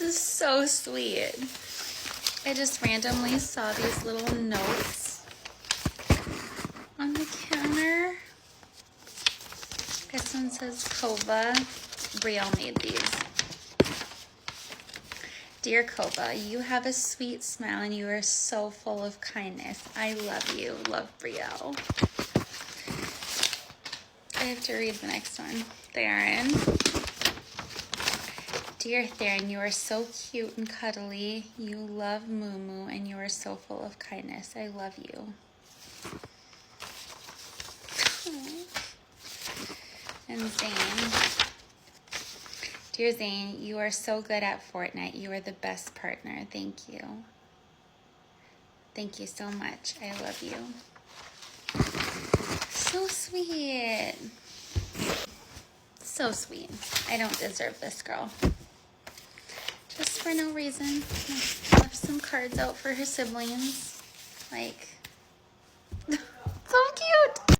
is so sweet. I just randomly saw these little notes on the counter. This one says Kova. Brielle made these. Dear Kova, you have a sweet smile and you are so full of kindness. I love you. Love, Brielle. I have to read the next one. Theron. Dear Theron, you are so cute and cuddly. You love Moo Moo and you are so full of kindness. I love you. And Zane. Dear Zane, you are so good at Fortnite. You are the best partner. Thank you. Thank you so much. I love you. So sweet. So sweet. I don't deserve this girl. Just for no reason. Left some cards out for her siblings. Like, so cute.